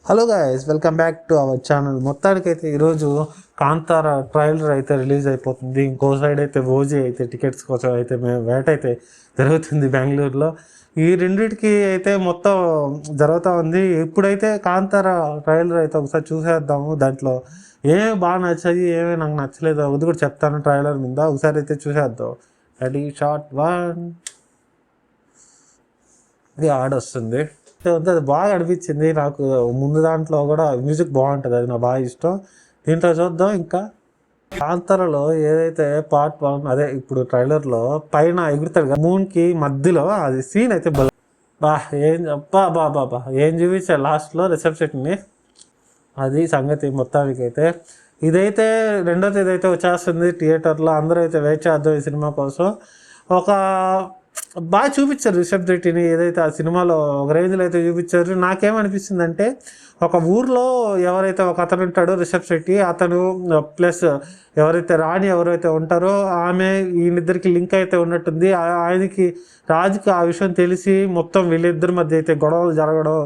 Hello guys, welcome back to our channel. మొత్తానికైతే ఈరోజు Kantara trailer అయితే రిలీజ్ అయిపోతుంది. ఇంకో సైడ్ అయితే ఓజీ అయితే టికెట్స్ కోసం అయితే మేము వేట అయితే జరుగుతుంది బెంగళూరులో. ఈ రెండింటికి అయితే మొత్తం జరుగుతూ ఉంది. ఇప్పుడైతే కాంతార ట్రైలర్ అయితే ఒకసారి చూసేద్దాము. దాంట్లో ఏమి బాగా నచ్చాయి, ఏమి నాకు నచ్చలేదు అది కూడా చెప్తాను ట్రైలర్ మీద. ఒకసారి అయితే చూసేద్దాం. Ready, short 1. ఇది ఆడొస్తుంది. అది బాగా అనిపించింది నాకు. ముందు దాంట్లో కూడా మ్యూజిక్ బాగుంటుంది, అది నాకు బాగా ఇష్టం. దీంట్లో చూద్దాం. ఇంకా కాంతారలో ఏదైతే పార్ట్ 1 అదే ఇప్పుడు ట్రైలర్లో పైన ఎగురుతాడు కదా మూన్కి మధ్యలో, అది సీన్ అయితే ఏం బా ఏం చూపించారు లాస్ట్లో రిసెప్షన్ని. అది సంగతి మొత్తానికి అయితే. ఇదైతే రెండోది ఇదైతే వచ్చేస్తుంది థియేటర్లో. అందరూ అయితే వెయిట్ చేద్దాం ఈ సినిమా కోసం. ఒక బాగా చూపించారు రిషబ్ శెట్టిని, ఏదైతే ఆ సినిమాలో ఒక రేంజ్లో అయితే చూపించారు. నాకేమనిపిస్తుంది అంటే, ఒక ఊర్లో ఎవరైతే ఒక అతను ఉంటాడో రిషబ్ శెట్టి, అతను ప్లస్ ఎవరైతే రాణి ఎవరైతే ఉంటారో ఆమె, వీళ్ళిద్దరికి లింక్ అయితే ఉన్నట్టుంది. ఆయనకి రాజుకి ఆ విషయం తెలిసి మొత్తం వీళ్ళిద్దరి మధ్య అయితే గొడవలు జరగడం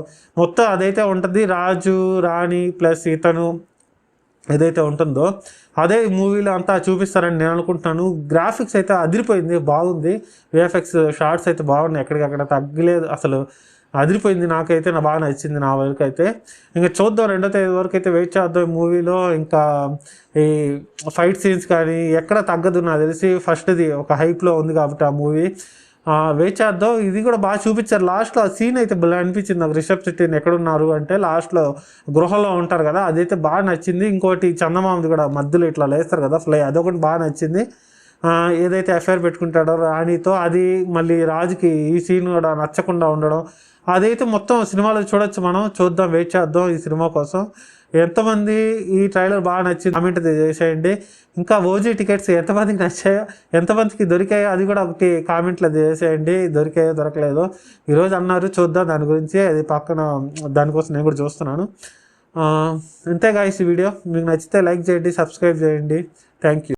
మొత్తం అదైతే ఉంటుంది. రాజు రాణి ప్లస్ ఇతను ఏదైతే ఉంటుందో అదే మూవీలో అంతా చూపిస్తారని నేను అనుకుంటున్నాను. గ్రాఫిక్స్ అయితే అదిరిపోయింది, బాగుంది. విఎఫ్ఎక్స్ షార్ట్స్ అయితే బాగున్నాయి, ఎక్కడికక్కడ తగ్గలేదు, అసలు అదిరిపోయింది. నాకైతే బాగా నచ్చింది నా వరకు అయితే. ఇంకా చూద్దాం, 2వ తేదీ వరకు అయితే వెయిట్ చేద్దాం ఈ మూవీలో. ఇంకా ఈ ఫైట్ సీన్స్ కానీ ఎక్కడ తగ్గదు నాకు తెలిసి. ఫస్ట్ది ఒక హైప్లో ఉంది కాబట్టి ఆ మూవీ వెయిట్ చేద్దాం. ఇది కూడా బాగా చూపించారు లాస్ట్లో. ఆ సీన్ అయితే బాగా అనిపించింది నాకు. రిషబ్ శెట్టిని ఎక్కడున్నారు అంటే లాస్ట్లో గృహలో ఉంటారు కదా, అదైతే బాగా నచ్చింది. ఇంకోటి చందమామది కూడా మధ్యలో ఇట్లా లేస్తారు కదా ఫ్లై, అదొకటి బాగా నచ్చింది. ఏదైతే ఎఫ్ఐఆర్ పెట్టుకుంటాడో రాణితో, అది మళ్ళీ రాజుకి ఈ సీన్ కూడా నచ్చకుండా ఉండడం, అదైతే మొత్తం సినిమాలో చూడొచ్చు మనం. చూద్దాం, వెయిట్ చేద్దాం ఈ సినిమా కోసం. ఎంతమంది ఈ ట్రైలర్ బాగా నచ్చింది కామెంట్ చేసేయండి. ఇంకా ఓజీ టికెట్స్ ఎంతమందికి నచ్చాయో, ఎంతమందికి దొరికాయో అది కూడా ఒకటి కామెంట్లో చేసేయండి. దొరికాయో దొరకలేదో ఈరోజు అన్నారు, చూద్దాం దాని గురించి. అది పక్కన దానికోసం నేను కూడా చూస్తున్నాను. అంతే గాయ్స్, ఈ వీడియో మీకు నచ్చితే లైక్ చేయండి, సబ్స్క్రైబ్ చేయండి. Thank you.